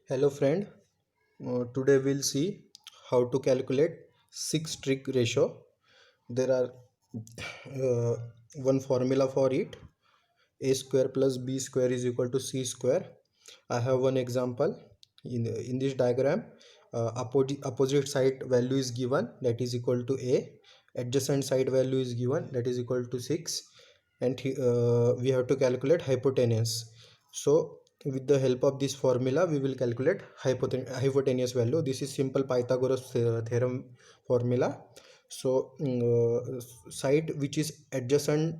Hello friend, today we'll see how to calculate 6 trig ratio. There are uh, one formula for it. A square plus b square is equal to c square. I have one example. In this diagram, opposite side value is given, that is equal to a. Adjacent side value is given, that is equal to 6. And we have to calculate hypotenuse. So with the help of this formula we will calculate hypotenuse value. This is simple Pythagoras theorem formula. So side which is adjacent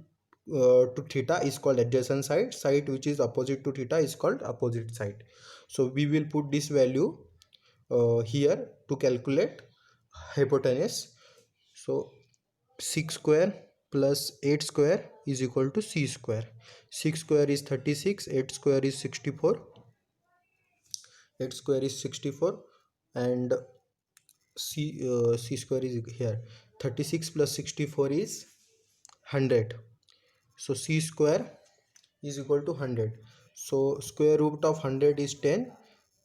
to theta is called adjacent side. Side which is opposite to theta is called opposite side. So we will put this value here to calculate hypotenuse. So 6 square plus 8 square is equal to c square. 6 square is 36, 8 square is 64. 8 square is 64 and c square is here. 36 plus 64 is 100. So c square is equal to 100. So square root of 100 is 10.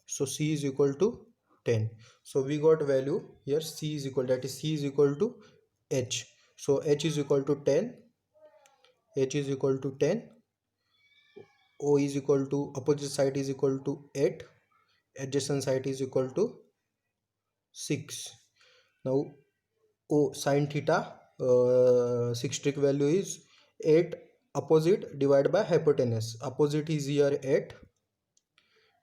So c is equal to 10. So we got value here. C is equal, that is c is equal to h. So h is equal to 10. H is equal to 10. O is equal to, opposite side is equal to 8. Adjacent side is equal to 6. Now O sin theta, 6 trig value is 8 opposite divided by hypotenuse. Opposite is here 8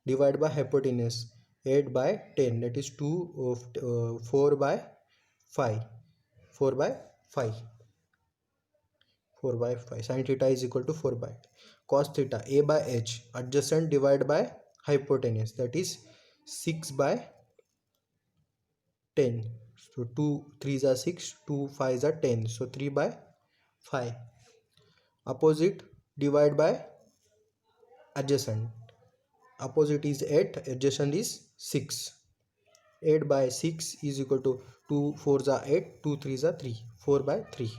divided by hypotenuse 8 by 10, that is 2 of 4 by 5. 4 by 5. 4 by 5. Sin theta is equal to 4 by cos theta, a by h, adjacent divided by hypotenuse, that is 6 by 10. So 2 3s are 6, 2 5s are 10. So 3 by 5. Opposite divide by adjacent. Opposite is 8, adjacent is 6. 8 by 6 is equal to 2 4s are 8, 2 3s are 3. 4 by 3.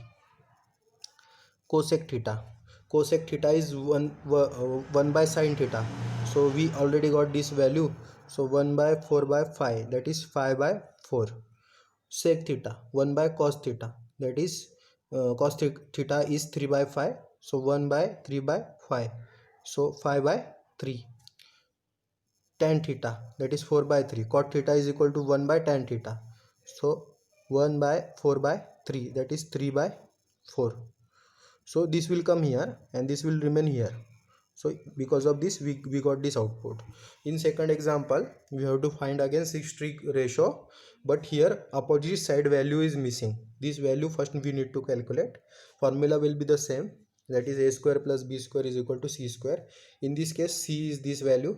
Cosec theta. Cosec theta is 1 by sin theta. So we already got this value. So 1 by 4 by 5, that is 5 by 4. Sec theta, 1 by cos theta, that is cos theta is 3 by 5. So 1 by 3 by 5. So 5 by 3. Tan theta, that is 4 by 3. Cot theta is equal to 1 by tan theta. So 1 by 4 by 3, that is 3 by 4. So this will come here and this will remain here. So because of this we got this output. In second example we have to find again 6 trig ratio, but here opposite side value is missing. This value first we need to calculate. Formula will be the same, that is a square plus b square is equal to c square. In this case c is this value.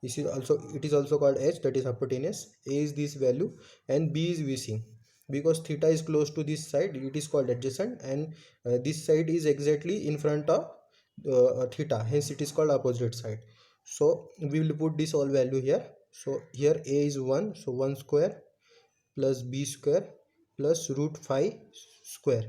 This is also, it is also called h, that is hypotenuse. A is this value and b is missing. Because theta is close to this side, it is called adjacent, and this side is exactly in front of theta, hence it is called opposite side. So we will put this all value here. So here a is 1, so 1 square plus b square plus root 5 square.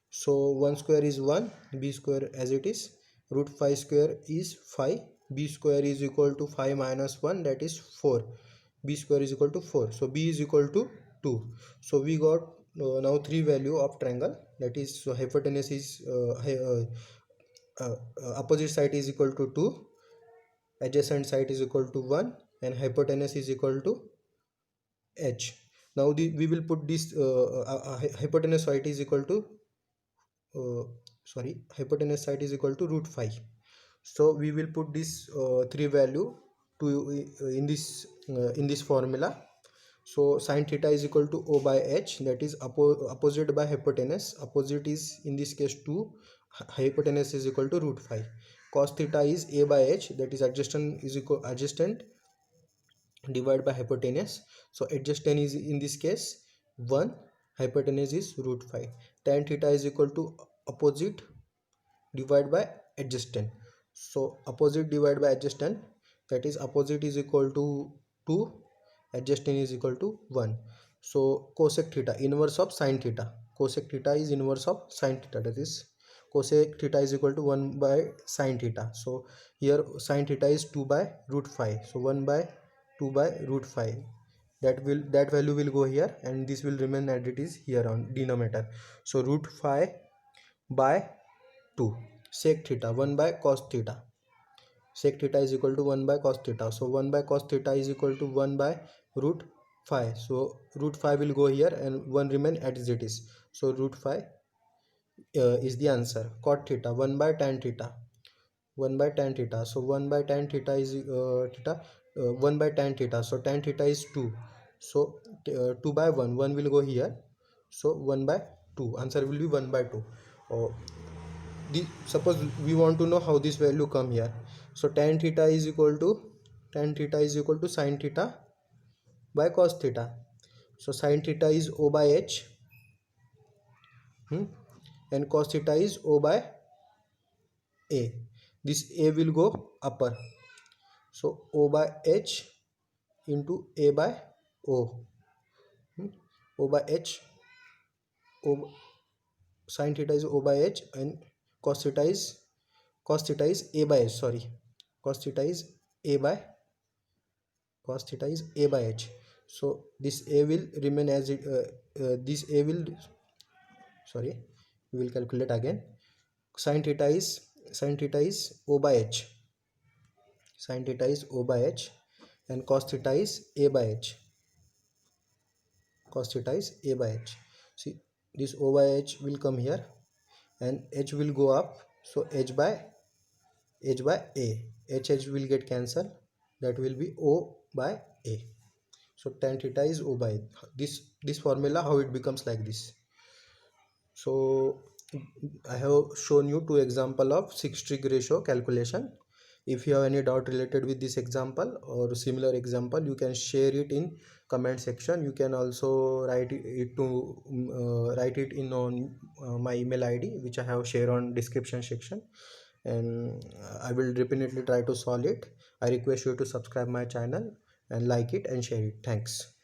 So 1 square is 1, b square as it is, root 5 square is 5, b square is equal to 5 minus 1, that is 4. B square is equal to 4. So b is equal to 2. So we got now 3 value of triangle, that is, so hypotenuse is opposite side is equal to 2, adjacent side is equal to 1, and hypotenuse is equal to h. Now we will put this hypotenuse side is equal to hypotenuse side is equal to root 5. So we will put this 3 value to in this formula. So sin theta is equal to O by H, that is opposite by hypotenuse. Opposite is in this case 2, hypotenuse is equal to root 5. Cos theta is A by H, that is adjacent is equal adjacent divided by hypotenuse. So adjacent is in this case 1, hypotenuse is root 5. Tan theta is equal to opposite divided by adjacent. So opposite divided by adjacent, that is opposite is equal to 2, adjacent is equal to 1. So cosec theta, inverse of sin theta. Cosec theta is inverse of sin theta, that is cosec theta is equal to 1 by sine theta. So here sine theta is 2 by root 5. So 1 by 2 by root 5, that value will go here, and this will remain as it is here on denominator. So root 5 by 2 sec theta 1 by cos theta. Sec theta is equal to 1 by cos theta. So 1 by cos theta is equal to 1 by root 5. So root 5 will go here and 1 remain as it is. So root 5 is the answer. Cot theta 1 by tan theta. 1 by tan theta. So 1 by tan theta is 1 by tan theta. So tan theta is 2. So 2 by 1. 1 will go here. So 1 by 2. Answer will be 1 by 2. Suppose we want to know how this value come here. So tan theta is equal to sin theta by cos theta. So sin theta is O by H, and cos theta is O by A. This A will go upper. So O by H into A by O. O by H. Sin theta is O by H, and cos theta is A by H. Sorry, cos theta is A by H. So this A will remain as it. This A will. Sorry, we will calculate again. Sin theta is O by H. Sin theta is O by H, and cos theta is A by H. Cos theta is A by H. See, this O by H will come here, and H will go up. So H by A. H will get cancelled. That will be O by A. So tan theta is O by this formula, how it becomes like this. So I have shown you 2 example of 6 trig ratio calculation. If you have any doubt related with this example or similar example, you can share it in comment section. You can also write it in on my email ID, which I have shared on description section, and I will definitely try to solve it. I request you to subscribe my channel and like it and share it. Thanks.